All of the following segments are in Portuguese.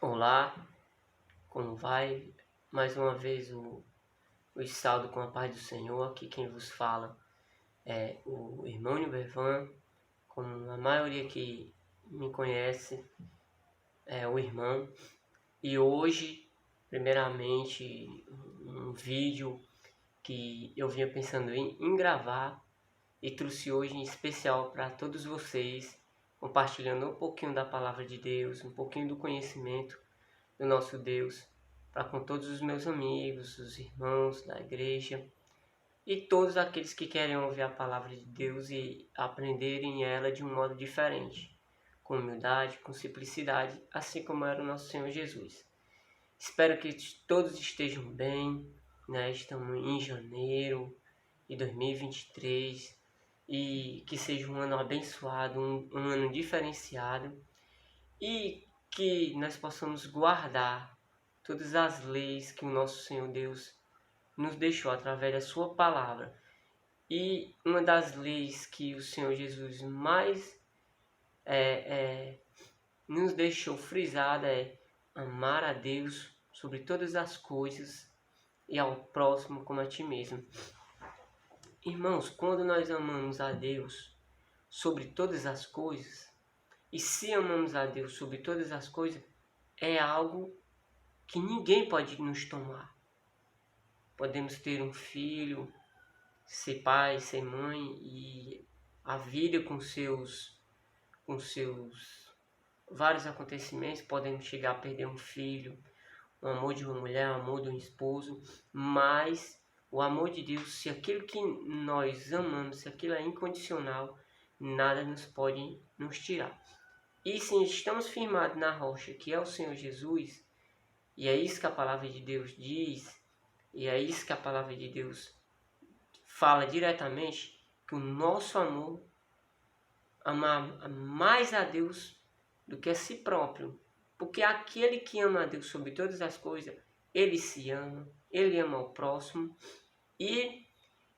Olá, como vai? Mais uma vez o saldo com a paz do Senhor. Aqui quem vos fala é o irmão Nibervan, como a maioria que me conhece é o irmão. E hoje, primeiramente, um vídeo que eu vinha pensando em gravar e trouxe hoje em especial para todos vocês, compartilhando um pouquinho da palavra de Deus, um pouquinho do conhecimento do nosso Deus, para com todos os meus amigos, os irmãos da igreja e todos aqueles que querem ouvir a palavra de Deus e aprenderem ela de um modo diferente, com humildade, com simplicidade, assim como era o nosso Senhor Jesus. Espero que todos estejam bem, né? Estamos em janeiro de 2023 e que seja um ano abençoado, um ano diferenciado e que nós possamos guardar todas as leis que o nosso Senhor Deus nos deixou através da sua palavra. E uma das leis que o Senhor Jesus mais nos deixou frisada é amar a Deus sobre todas as coisas e ao próximo como a ti mesmo. Irmãos, quando nós amamos a Deus sobre todas as coisas, e se amamos a Deus sobre todas as coisas, é algo que ninguém pode nos tomar. Podemos ter um filho, ser pai, ser mãe e a vida com seus vários acontecimentos, podemos chegar a perder um filho, o amor de uma mulher, o amor de um esposo, mas o amor de Deus, se aquilo que nós amamos, se aquilo é incondicional, nada nos pode nos tirar. E se estamos firmados na rocha, que é o Senhor Jesus, e é isso que a palavra de Deus diz, e é isso que a palavra de Deus fala diretamente, que o nosso amor ama mais a Deus do que a si próprio. Porque aquele que ama a Deus sobre todas as coisas, ele se ama, ele ama o próximo e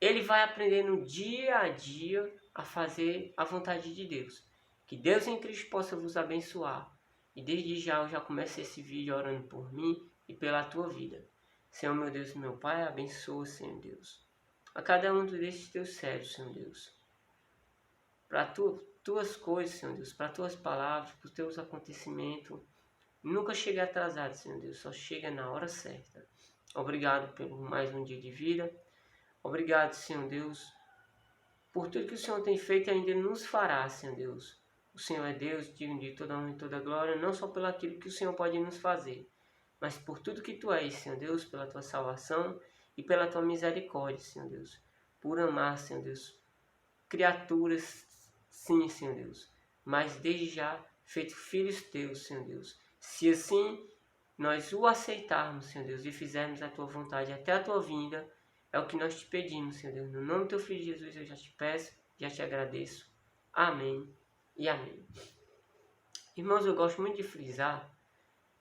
ele vai aprendendo dia a dia a fazer a vontade de Deus. Que Deus em Cristo possa vos abençoar. E desde já eu já começo esse vídeo orando por mim e pela tua vida. Senhor meu Deus e meu Pai, abençoa, Senhor Deus, a cada um destes teus servos, Senhor Deus. Para tuas coisas, Senhor Deus, para tuas palavras, para os teus acontecimentos. Nunca chega atrasado, Senhor Deus, só chega na hora certa. Obrigado por mais um dia de vida. Obrigado, Senhor Deus, por tudo que o Senhor tem feito e ainda nos fará, Senhor Deus. O Senhor é Deus, digno de toda honra e toda glória, não só pelo aquilo que o Senhor pode nos fazer, mas por tudo que Tu és, Senhor Deus, pela Tua salvação e pela Tua misericórdia, Senhor Deus. Por amar, Senhor Deus, criaturas, sim, Senhor Deus, mas desde já feito filhos Teus, Senhor Deus. Se assim nós o aceitarmos, Senhor Deus, e fizermos a Tua vontade até a Tua vinda, é o que nós te pedimos, Senhor Deus. No nome do Teu Filho Jesus eu já te peço, já te agradeço. Amém e amém. Irmãos, eu gosto muito de frisar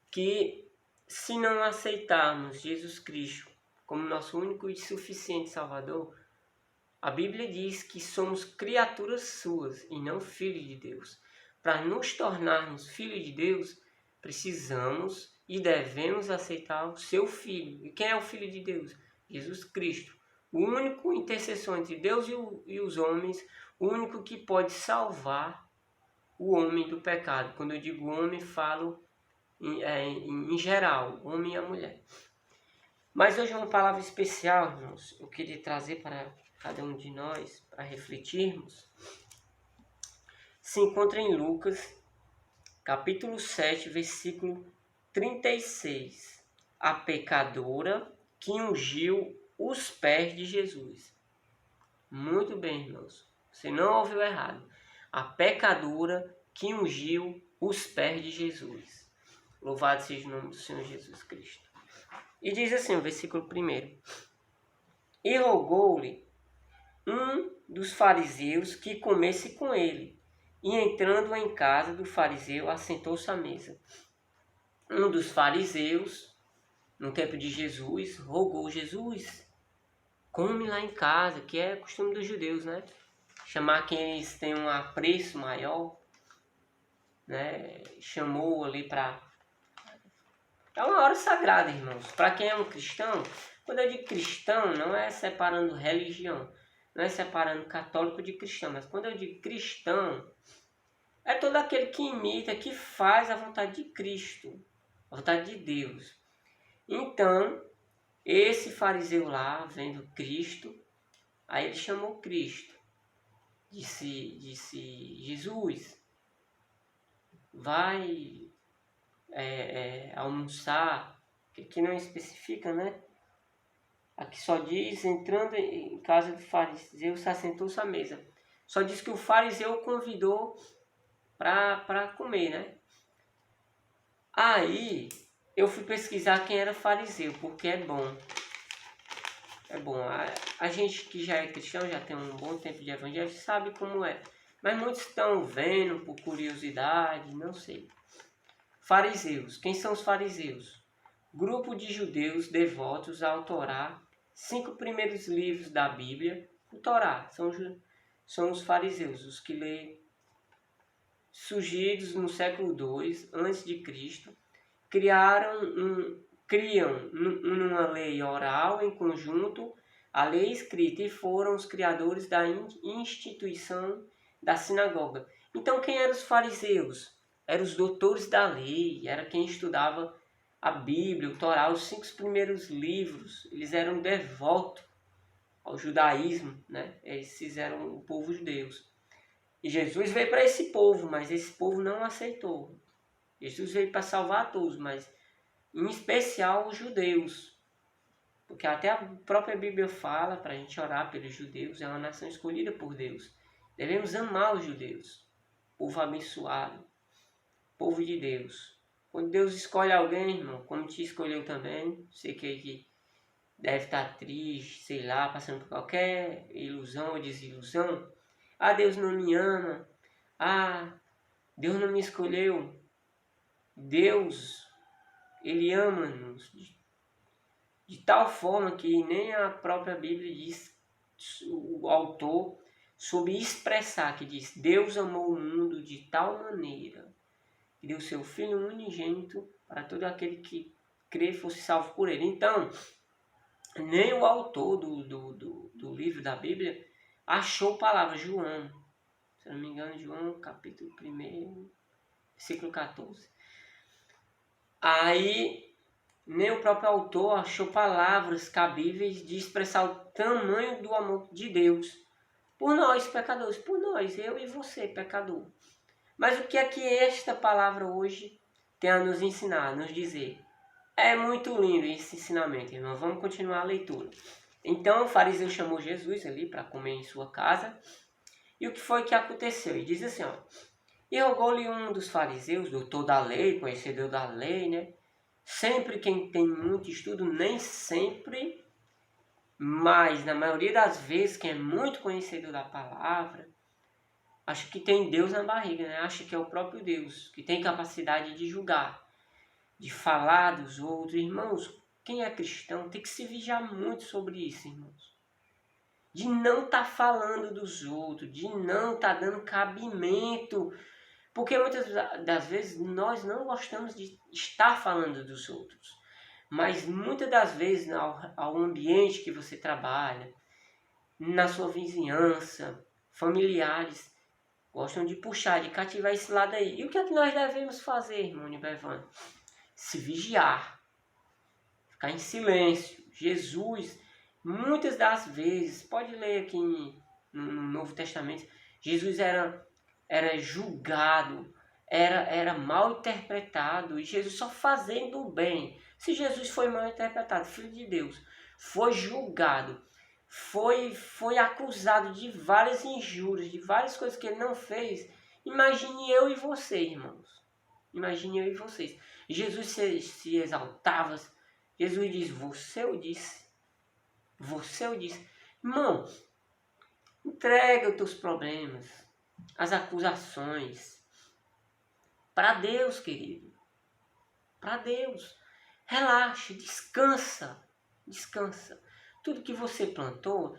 que se não aceitarmos Jesus Cristo como nosso único e suficiente Salvador, a Bíblia diz que somos criaturas suas e não filhos de Deus. Para nos tornarmos filhos de Deus, precisamos e devemos aceitar o seu Filho. E quem é o Filho de Deus? Jesus Cristo. O único intercessor entre Deus e os homens, o único que pode salvar o homem do pecado. Quando eu digo homem, falo em geral, homem e a mulher. Mas hoje é uma palavra especial, irmãos. Eu queria trazer para cada um de nós, para refletirmos. Se encontra em Lucas, capítulo 7, versículo 36. A pecadora que ungiu os pés de Jesus. Muito bem, irmãos. Você não ouviu errado. A pecadora que ungiu os pés de Jesus. Louvado seja o nome do Senhor Jesus Cristo. E diz assim o versículo 1. E rogou-lhe um dos fariseus que comesse com ele. E entrando em casa do fariseu, assentou-se à mesa. Um dos fariseus, no tempo de Jesus, rogou: Jesus, come lá em casa, que é costume dos judeus, né? Chamar quem eles têm um apreço maior, né? Chamou ali para É uma hora sagrada, irmãos. Para quem é um cristão, quando eu digo cristão, não é separando religião, não é separando católico de cristão, mas quando eu digo cristão, é todo aquele que imita, que faz a vontade de Cristo, a vontade de Deus. Então, esse fariseu lá, vendo Cristo, aí ele chamou Cristo. Disse Jesus, vai almoçar, que aqui não especifica, né? Aqui só diz, entrando em casa do fariseu, se assentou-se à mesa. Só diz que o fariseu o convidou para comer, né? Aí eu fui pesquisar quem era fariseu, porque é bom. É bom. A gente que já é cristão, já tem um bom tempo de evangelho, sabe como é. Mas muitos estão vendo por curiosidade, não sei. Fariseus. Quem são os fariseus? Grupo de judeus devotos ao Torá, 5 primeiros livros da Bíblia. O Torá são os fariseus, os que lê, surgidos no século II a.C., criam uma lei oral em conjunto a lei escrita e foram os criadores da instituição da sinagoga. Então quem eram os fariseus? Eram os doutores da lei, era quem estudava a Bíblia, o Torá, os 5 primeiros livros. Eles eram devotos ao judaísmo, né? Esses eram o povo judeu. E Jesus veio para esse povo, mas esse povo não aceitou. Jesus veio para salvar a todos, mas em especial os judeus. Porque até a própria Bíblia fala para a gente orar pelos judeus, é uma nação escolhida por Deus. Devemos amar os judeus, povo abençoado, povo de Deus. Quando Deus escolhe alguém, irmão, como te escolheu também, você que deve estar triste, sei lá, passando por qualquer ilusão ou desilusão. Ah, Deus não me ama. Ah, Deus não me escolheu. Deus, Ele ama-nos de tal forma que nem a própria Bíblia diz, o autor soube expressar, que diz: Deus amou o mundo de tal maneira que deu seu Filho unigênito para todo aquele que crê fosse salvo por ele. Então, nem o autor do livro da Bíblia achou palavra. João, se não me engano, João capítulo 1, versículo 14. Aí, nem o próprio autor achou palavras cabíveis de expressar o tamanho do amor de Deus por nós, pecadores, por nós, eu e você, pecador. Mas o que é que esta palavra hoje tem a nos ensinar, a nos dizer? É muito lindo esse ensinamento, irmão. Vamos continuar a leitura. Então o fariseu chamou Jesus ali para comer em sua casa. E o que foi que aconteceu? E diz assim, ó. E rogou-lhe um dos fariseus, doutor da lei, conhecedor da lei, né? Sempre quem tem muito estudo, nem sempre, mas na maioria das vezes, quem é muito conhecedor da palavra, acha que tem Deus na barriga, né? Acha que é o próprio Deus, que tem capacidade de julgar, de falar dos outros. Irmãos, quem é cristão tem que se vigiar muito sobre isso, irmãos. De não estar falando dos outros, de não estar dando cabimento. Porque muitas das vezes nós não gostamos de estar falando dos outros. Mas muitas das vezes ao ambiente que você trabalha, na sua vizinhança, familiares, gostam de puxar, de cativar esse lado aí. E o que é que nós devemos fazer, irmão Nibevan? Se vigiar, ficar em silêncio. Jesus, muitas das vezes, pode ler aqui no Novo Testamento, Jesus era julgado, era mal interpretado, e Jesus só fazendo o bem. Se Jesus foi mal interpretado, Filho de Deus, foi julgado, foi acusado de várias injúrias, de várias coisas que ele não fez, imagine eu e você, irmãos. Imagine eu e vocês. Jesus se exaltava. Jesus diz: você o disse. Você o disse. Irmão, entrega os teus problemas, as acusações para Deus, querido. Para Deus. Relaxe, descansa. Descansa. Tudo que você plantou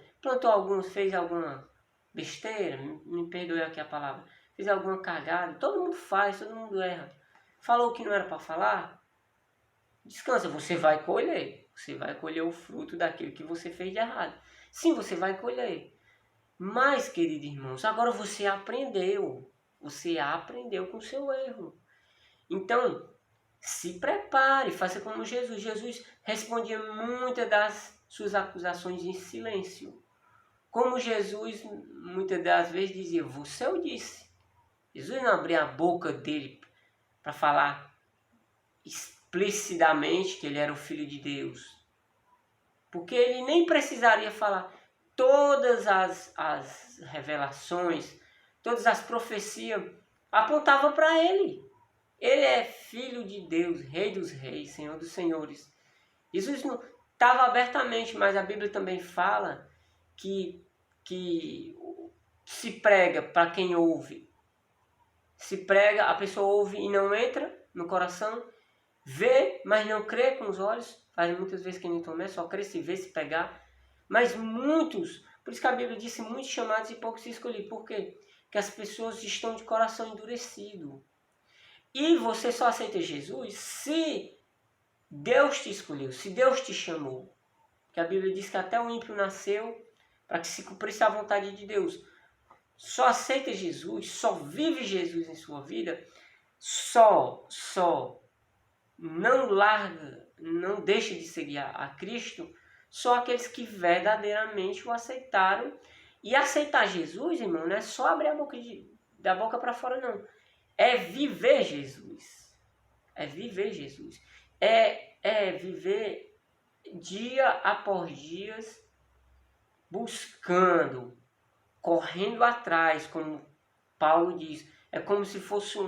fez alguma besteira, me perdoe aqui a palavra, fez alguma cagada, todo mundo faz, todo mundo erra. Falou que não era para falar? Descansa, você vai colher. Você vai colher o fruto daquilo que você fez de errado. Sim, você vai colher. Mas, queridos irmãos, agora você aprendeu. Você aprendeu com o seu erro. Então, se prepare, faça como Jesus. Jesus respondia muitas das suas acusações em silêncio. Como Jesus muitas das vezes dizia, você o disse. Jesus não abria a boca dele para falar explicitamente que ele era o Filho de Deus. Porque ele nem precisaria falar todas as revelações, todas as profecias apontavam para ele. Ele é Filho de Deus, Rei dos Reis, Senhor dos Senhores. Jesus não estava abertamente, mas a Bíblia também fala que se prega para quem ouve. Se prega, a pessoa ouve e não entra no coração, vê, mas não crê com os olhos. Faz muitas vezes que nem Tomé, só crê se vê, se pegar. Mas muitos, por isso que a Bíblia disse muitos chamados e poucos escolhidos. Por quê? Porque as pessoas estão de coração endurecido. E você só aceita Jesus se Deus te escolheu, se Deus te chamou. Porque a Bíblia diz que até o ímpio nasceu para que se cumprisse a vontade de Deus. Só aceita Jesus, só vive Jesus em sua vida, só não larga, não deixa de seguir a Cristo, só aqueles que verdadeiramente o aceitaram. E aceitar Jesus, irmão, não é só abrir a boca da boca para fora, não. É viver Jesus. É viver Jesus. É viver dia após dia buscando, correndo atrás, como Paulo diz. É como se fosse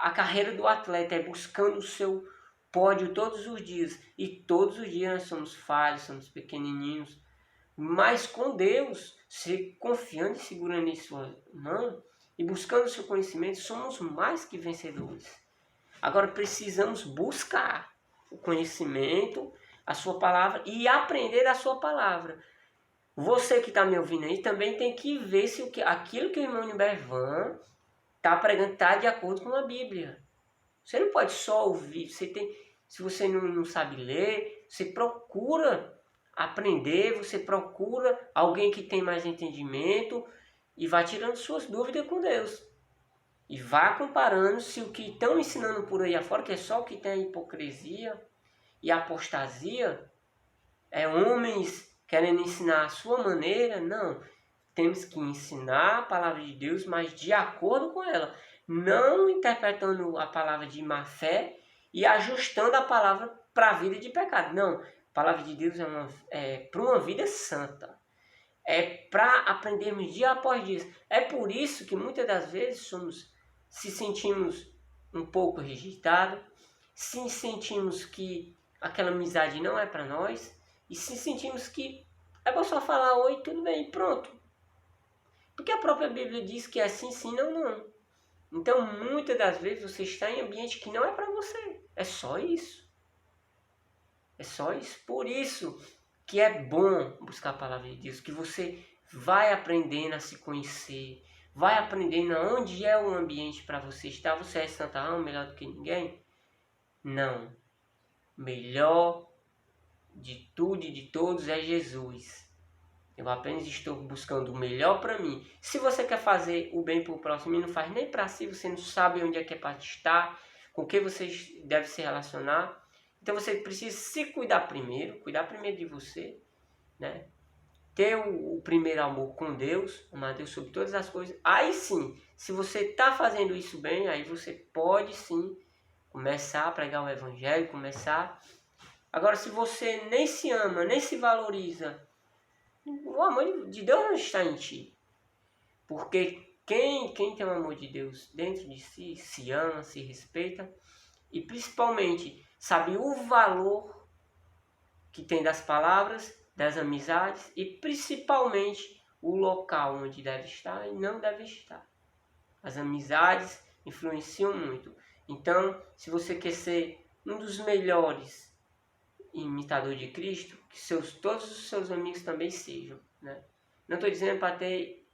a carreira do atleta, é buscando o seu pódio todos os dias. E todos os dias nós somos falhos, somos pequenininhos. Mas com Deus, se confiando e segurando em sua mão e buscando o seu conhecimento, somos mais que vencedores. Agora precisamos buscar o conhecimento, a sua palavra e aprender a sua palavra. Você que está me ouvindo aí também tem que ver se aquilo que o irmão Nibervan está pregando está de acordo com a Bíblia. Você não pode só ouvir, se você não sabe ler, você procura aprender, você procura alguém que tem mais entendimento e vai tirando suas dúvidas com Deus. E vá comparando se o que estão ensinando por aí afora, que é só o que tem a hipocrisia e a apostasia, é homens querendo ensinar a sua maneira. Não, temos que ensinar a palavra de Deus, mas de acordo com ela. Não interpretando a palavra de má fé e ajustando a palavra para a vida de pecado. Não, a palavra de Deus é para uma vida santa. É para aprendermos dia após dia. É por isso que muitas das vezes se sentimos um pouco rejeitados, se sentimos que aquela amizade não é para nós e se sentimos que é bom só falar oi, tudo bem, pronto. Porque a própria Bíblia diz que é sim, sim, não, não. Então, muitas das vezes você está em ambiente que não é para você. É só isso. É só isso. Por isso que é bom buscar a palavra de Deus, que você vai aprendendo a se conhecer, vai aprendendo onde é o ambiente para você estar. Você é santarrão melhor do que ninguém? Não. Melhor de tudo e de todos é Jesus. Eu apenas estou buscando o melhor para mim. Se você quer fazer o bem para o próximo e não faz nem para si, você não sabe onde é que é para estar, com quem você deve se relacionar. Então você precisa se cuidar primeiro de você, né? Ter o primeiro amor com Deus, amar Deus sobre todas as coisas. Aí sim, se você está fazendo isso bem, aí você pode sim começar a pregar o evangelho, começar. Agora, se você nem se ama, nem se valoriza, o amor de Deus não está em ti. Porque quem tem o amor de Deus dentro de si, se ama, se respeita e principalmente sabe o valor que tem das palavras, das amizades e principalmente o local onde deve estar e não deve estar. As amizades influenciam muito. Então, se você quer ser um dos melhores imitador de Cristo, que todos os seus amigos também sejam, né? Não estou dizendo para ter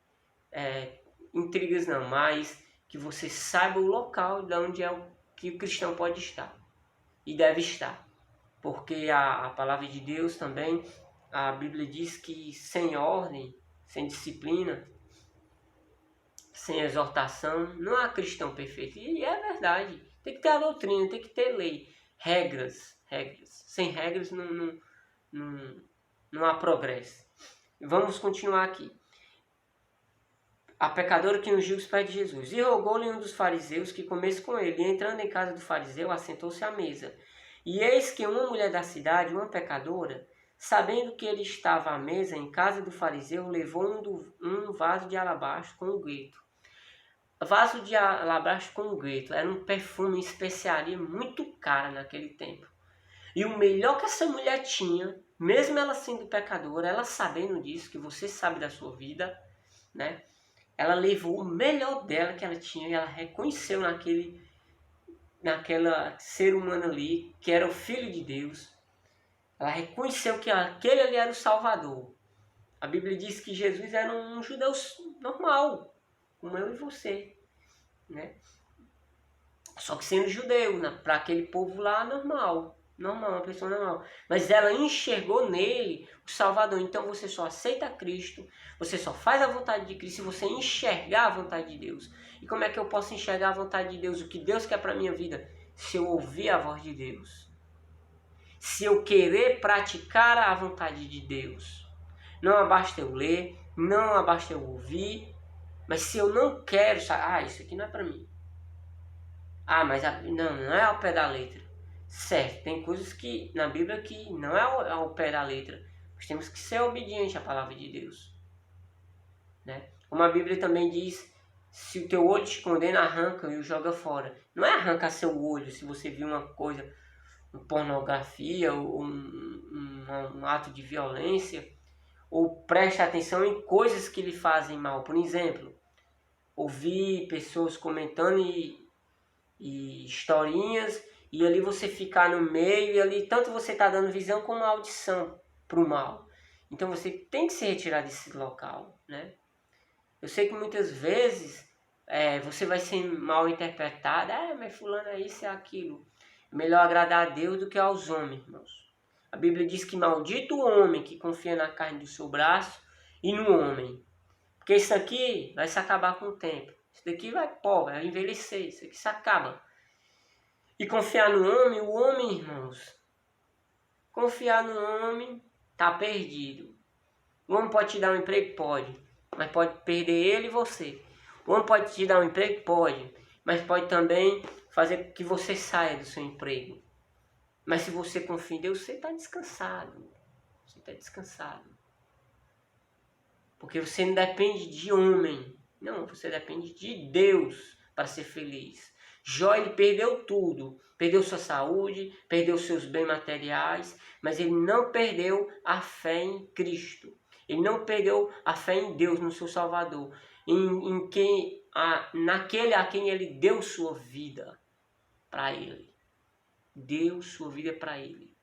intrigas não, mas que você saiba o local de onde que o cristão pode estar e deve estar. Porque a palavra de Deus também, a Bíblia diz que sem ordem, sem disciplina, sem exortação, não há cristão perfeito. E é verdade. Tem que ter a doutrina, tem que ter lei, regras. Sem regras não há progresso. Vamos continuar aqui. A pecadora que ungiu os pés de Jesus. E rogou-lhe um dos fariseus que comesse com ele. E entrando em casa do fariseu, assentou-se à mesa. E eis que uma mulher da cidade, uma pecadora, sabendo que ele estava à mesa em casa do fariseu, levou um vaso de alabastro com um grito. Vaso de alabastro com um grito era um perfume, especiaria muito cara naquele tempo. E o melhor que essa mulher tinha, mesmo ela sendo pecadora, ela sabendo disso, que você sabe da sua vida, né? Ela levou o melhor dela que ela tinha e ela reconheceu naquela ser humano ali, que era o Filho de Deus. Ela reconheceu que aquele ali era o Salvador. A Bíblia diz que Jesus era um judeu normal, como eu e você, né? Só que sendo judeu, né? Para aquele povo lá normal, uma pessoa normal. Mas ela enxergou nele o Salvador. Então você só aceita Cristo, você só faz a vontade de Cristo se você enxergar a vontade de Deus. E como é que eu posso enxergar a vontade de Deus? O que Deus quer para a minha vida? Se eu ouvir a voz de Deus. Se eu querer praticar a vontade de Deus. Não basta eu ler, não basta eu ouvir, mas se eu não quero, isso aqui não é para mim. Mas não é ao pé da letra. Certo, tem coisas que na Bíblia que não é ao pé da letra. Nós temos que ser obedientes à palavra de Deus. Né? Como a Bíblia também diz, se o teu olho te condena, arranca e o joga fora. Não é arrancar seu olho se você viu uma coisa, uma pornografia, ou um ato de violência, ou preste atenção em coisas que lhe fazem mal. Por exemplo, ouvir pessoas comentando e historinhas, e ali você ficar no meio, e ali tanto você está dando visão como audição para o mal. Então você tem que se retirar desse local, né? Eu sei que muitas vezes você vai ser mal interpretado, mas fulano é isso e aquilo. É melhor agradar a Deus do que aos homens, irmãos. A Bíblia diz que maldito o homem que confia na carne do seu braço e no homem. Porque isso aqui vai se acabar com o tempo. Isso daqui vai envelhecer, isso aqui se acaba. E confiar no homem, o homem, irmãos, confiar no homem, tá perdido. O homem pode te dar um emprego? Pode, mas pode perder ele e você. O homem pode te dar um emprego? Pode, mas pode também fazer que você saia do seu emprego. Mas se você confia em Deus, você está descansado. Você está descansado. Porque você não depende de homem. Não, você depende de Deus para ser feliz. Jó, ele perdeu tudo. Perdeu sua saúde, perdeu seus bens materiais, mas ele não perdeu a fé em Cristo. Ele não perdeu a fé em Deus, no seu Salvador. Naquele a quem ele deu sua vida para ele. Deu sua vida para ele.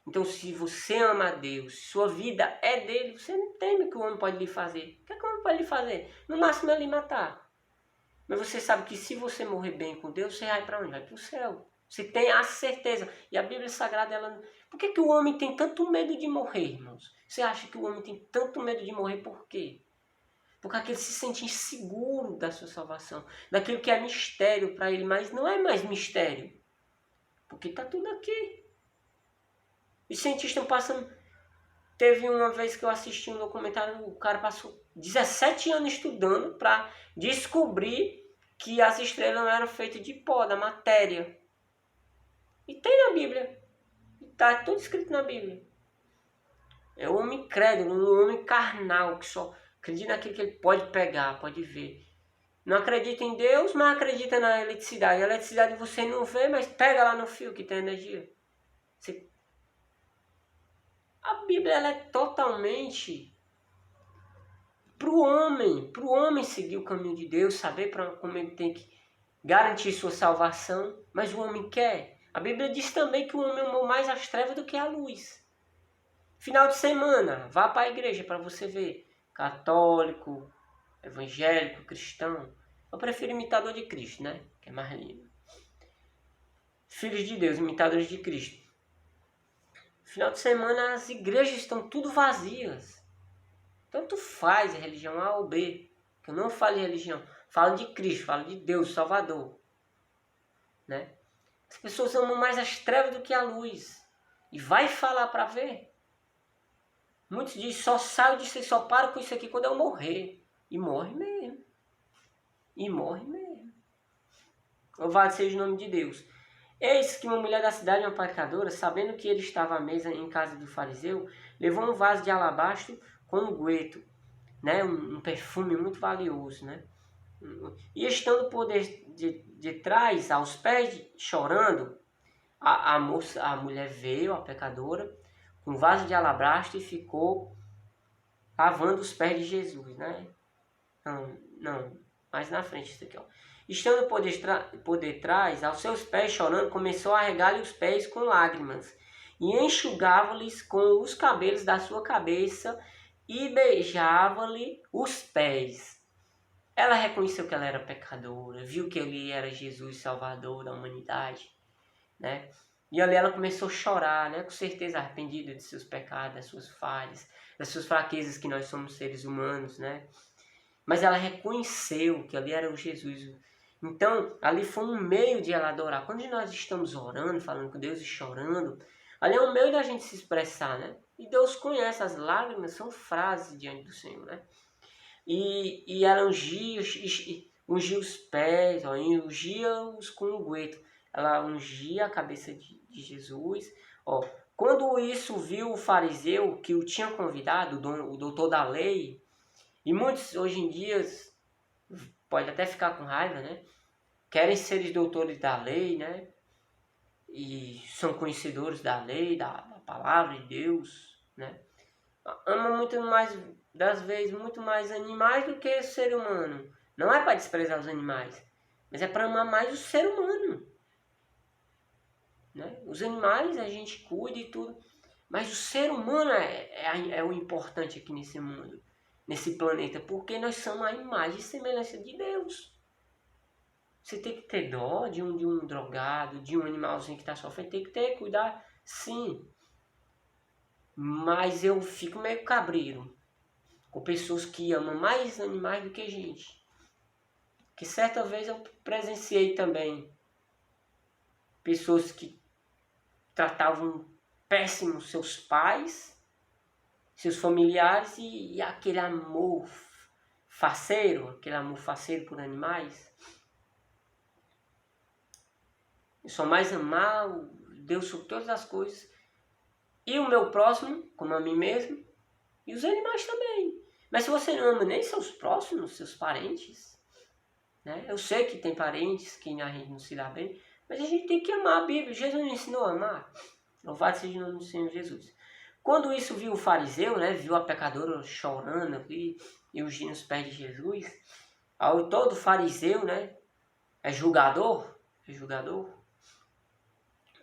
Então, se você ama a Deus, se sua vida é dele, você não teme o que o homem pode lhe fazer. O que é que o homem pode lhe fazer? No máximo é lhe matar. Mas você sabe que se você morrer bem com Deus, você vai para onde? Vai para o céu. Você tem a certeza. E a Bíblia Sagrada, ela... Por que o homem tem tanto medo de morrer, irmãos? Você acha que o homem tem tanto medo de morrer por quê? Porque ele se sente inseguro da sua salvação. Daquilo que é mistério para ele, mas não é mais mistério. Porque está tudo aqui. Os cientistas passam... Teve uma vez que eu assisti um documentário, o cara passou 17 anos estudando para descobrir que as estrelas não eram feitas de pó, da matéria. E tem na Bíblia. Está tudo escrito na Bíblia. É o homem crédulo, um homem carnal, que só acredita naquilo que ele pode pegar, pode ver. Não acredita em Deus, mas acredita na eletricidade. A eletricidade você não vê, mas pega lá no fio que tem energia. A Bíblia ela é totalmente para o homem seguir o caminho de Deus, saber como ele tem que garantir sua salvação, mas o homem quer. A Bíblia diz também que o homem amou mais as trevas do que a luz. Final de semana, vá para a igreja para você ver. Católico, evangélico, cristão. Eu prefiro imitador de Cristo, né? Que é mais lindo. Filhos de Deus, imitadores de Cristo. final de semana as igrejas estão tudo vazias. Tanto faz a religião A ou B. Que eu não falo de religião. Falo de Cristo, falo de Deus, Salvador. Né? As pessoas amam mais as trevas do que a luz. E vai falar para ver. Muitos dizem, só saio disso e só paro com isso aqui quando eu morrer. E morre mesmo. E morre mesmo. Louvado seja o nome de Deus. Eis que uma mulher da cidade, uma pecadora, sabendo que ele estava à mesa em casa do fariseu, levou um vaso de alabastro com unguento, né? Um perfume muito valioso, né? E estando por de trás, aos pés, chorando, a mulher veio, a pecadora, com um vaso de alabastro e ficou lavando os pés de Jesus, né? Não, mais na frente isso aqui, ó. Estando por detrás, aos seus pés, chorando, começou a regar-lhe os pés com lágrimas, e enxugava-lhes com os cabelos da sua cabeça, e beijava-lhe os pés. Ela reconheceu que ela era pecadora, viu que ele era Jesus, Salvador da humanidade, né? E ali ela começou a chorar, né? Com certeza arrependida de seus pecados, das suas falhas, das suas fraquezas, que nós somos seres humanos, né? Mas ela reconheceu que ali era o Jesus. Então, ali foi um meio de ela adorar. Quando nós estamos orando, falando com Deus e chorando, ali é um meio da gente se expressar, né? E Deus conhece, as lágrimas são frases diante do Senhor, né? E ela ungia os pés, ó, ungia-os com unguento. Ela ungia a cabeça de Jesus. Ó. Quando isso viu o fariseu que o tinha convidado, o doutor da lei, e muitos hoje em dia, pode até ficar com raiva, né? Querem ser os doutores da lei, né? E são conhecedores da lei, da palavra de Deus, né? Ama muito mais, das vezes, muito mais animais do que o ser humano. Não é para desprezar os animais, mas é para amar mais o ser humano. Né? Os animais a gente cuida e tudo, mas o ser humano é o importante aqui nesse mundo, nesse planeta, porque nós somos a imagem e semelhança de Deus. Você tem que ter dó de um drogado, de um animalzinho que está sofrendo, tem que ter, cuidar, sim. Mas eu fico meio cabreiro com pessoas que amam mais animais do que gente. Que certa vez eu presenciei também pessoas que tratavam péssimo seus pais, seus familiares e aquele amor faceiro por animais. Eu sou mais amar Deus sobre todas as coisas. E o meu próximo, como a mim mesmo. E os animais também. Mas se você não ama nem seus próximos, seus parentes, né? Eu sei que tem parentes que a gente não se dá bem, mas a gente tem que amar a Bíblia. Jesus nos ensinou a amar. Louvado seja o nome do Senhor Jesus. Quando isso viu o fariseu, né? Viu a pecadora chorando ali e ungindo os pés de Jesus. Todo fariseu, né? É julgador.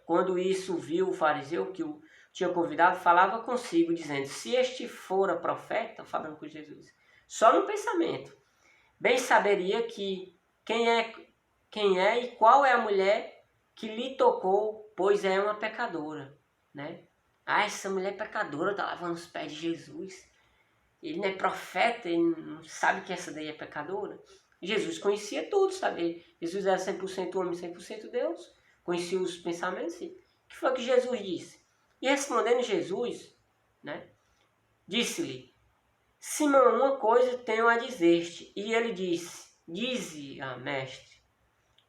Quando isso viu o fariseu que o tinha convidado, falava consigo, dizendo, se este fora profeta, falando com Jesus, só no pensamento, bem saberia que quem é e qual é a mulher que lhe tocou, pois é uma pecadora, né? Ah, essa mulher é pecadora, tá lavando os pés de Jesus. Ele não é profeta, ele não sabe que essa daí é pecadora. Jesus conhecia tudo, sabe? Jesus era 100% homem, 100% Deus. Conhecia os pensamentos. O que foi que Jesus disse? E respondendo Jesus, né, disse-lhe, Simão, uma coisa tenho a dizer-te. E ele disse, dize, mestre.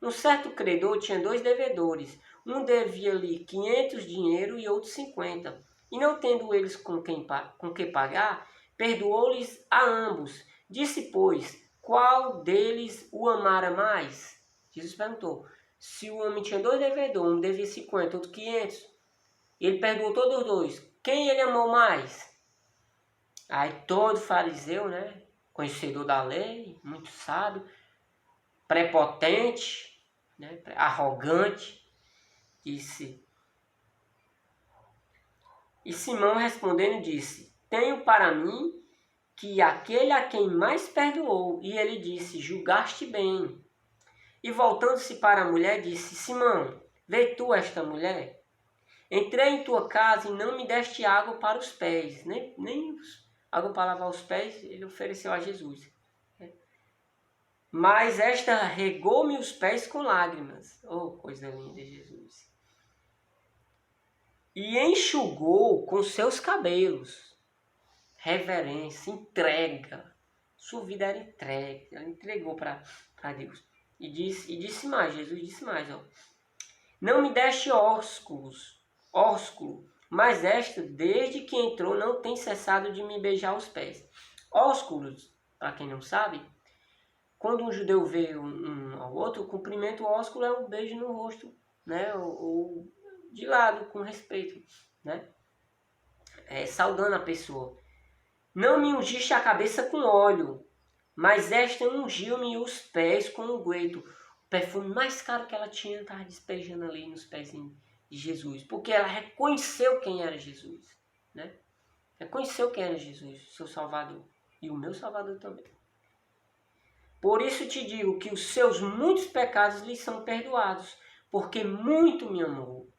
Um certo credor tinha 2 devedores. Um devia-lhe 500 dinheiro e outro 50. E não tendo eles com que pagar, perdoou-lhes a ambos. Disse, pois, qual deles o amara mais? Jesus perguntou. Se o homem tinha 2 devedores, um devia 50, outro 500, ele perdoou todos os 2. Quem ele amou mais? Aí todo fariseu, né? Conhecedor da lei, muito sábio, prepotente, né? Arrogante, disse. E Simão respondendo disse, tenho para mim que aquele a quem mais perdoou. E ele disse, julgaste bem. E voltando-se para a mulher, disse, Simão, vê tu esta mulher? Entrei em tua casa e não me deste água para os pés, nem água para lavar os pés ele ofereceu a Jesus. Mas esta regou-me os pés com lágrimas. Oh, coisa linda, Jesus. E enxugou com seus cabelos. Reverência, entrega. Sua vida era entregue. Ela entregou para Deus. E disse mais, Jesus disse mais, ó. Não me deste ósculo, mas esta, desde que entrou, não tem cessado de me beijar os pés. Ósculos, para quem não sabe, quando um judeu vê um ao outro, o cumprimento ósculo é um beijo no rosto, né? Ou de lado, com respeito, né? Saudando a pessoa. Não me ungiste a cabeça com óleo, mas esta ungiu-me os pés com unguento. O perfume mais caro que ela tinha estava despejando ali nos pés de Jesus, porque ela reconheceu quem era Jesus, né? Reconheceu quem era Jesus, seu Salvador, e o meu Salvador também. Por isso te digo que os seus muitos pecados lhe são perdoados, porque muito me amou.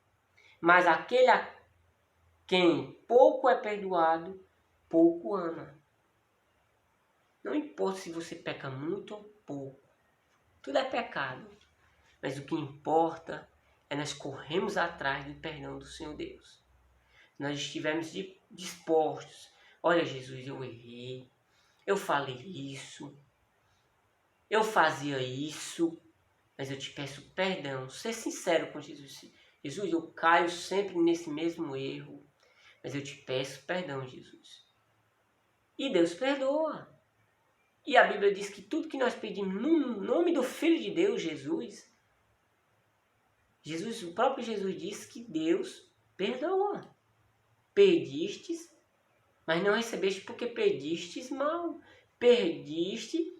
Mas aquele a quem pouco é perdoado, pouco ama. Não importa se você peca muito ou pouco, tudo é pecado. Mas o que importa é nós corrermos atrás do perdão do Senhor Deus. Nós estivermos dispostos. Olha, Jesus, eu errei. Eu falei isso. Eu fazia isso. Mas eu te peço perdão. Ser sincero com Jesus. Jesus, eu caio sempre nesse mesmo erro. Mas eu te peço perdão, Jesus. E Deus perdoa. E a Bíblia diz que tudo que nós pedimos no nome do Filho de Deus, Jesus, o próprio Jesus disse que Deus perdoa. Pedistes, mas não recebeste porque pedistes mal. Perdiste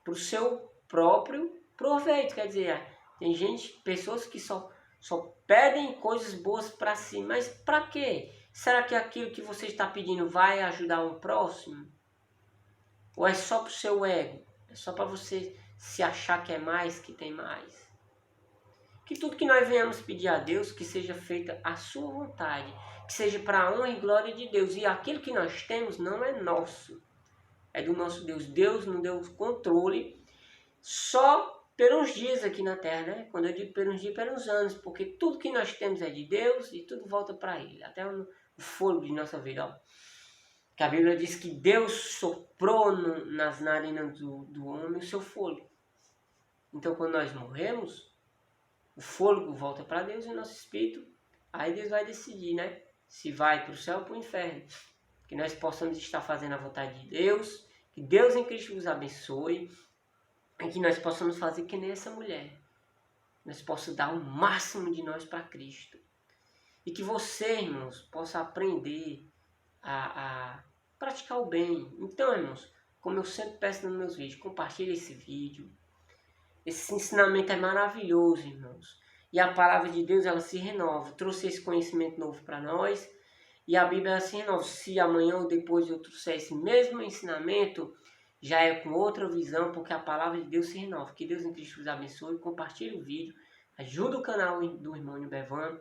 para o seu próprio proveito. Quer dizer, tem pessoas que só pedem coisas boas para si. Mas para quê? Será que aquilo que você está pedindo vai ajudar um próximo? Ou é só para o seu ego? É só para você se achar que é mais, que tem mais? Que tudo que nós venhamos pedir a Deus, que seja feita a sua vontade. Que seja para a honra e glória de Deus. E aquilo que nós temos não é nosso. É do nosso Deus. Deus não deu controle só pelos dias aqui na Terra, né? Quando eu digo pelos dias, pelos anos. Porque tudo que nós temos é de Deus e tudo volta para Ele. Até o fôlego de nossa vida, ó. Que a Bíblia diz que Deus soprou nas narinas do homem o seu fôlego. Então, quando nós morremos, o fôlego volta para Deus e o nosso espírito, aí Deus vai decidir, né? Se vai para o céu ou para o inferno. Que nós possamos estar fazendo a vontade de Deus, que Deus em Cristo nos abençoe, e que nós possamos fazer que nem essa mulher. Nós possamos dar o máximo de nós para Cristo. E que você, irmãos, possa aprender a praticar o bem. Então, irmãos, como eu sempre peço nos meus vídeos, compartilhe esse vídeo. Esse ensinamento é maravilhoso, irmãos. E a palavra de Deus, ela se renova. Trouxe esse conhecimento novo para nós. E a Bíblia, ela se renova. Se amanhã ou depois eu trouxer esse mesmo ensinamento, já é com outra visão, porque a palavra de Deus se renova. Que Deus em Cristo os abençoe. Compartilhe o vídeo. Ajuda o canal do irmão Bevan.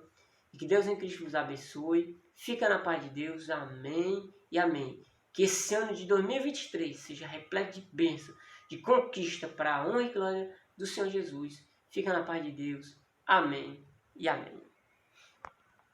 E que Deus em Cristo os abençoe. Fica na paz de Deus. Amém e amém. Que esse ano de 2023 seja repleto de bênção, de conquista para a honra e glória do Senhor Jesus. Fica na paz de Deus. Amém e amém.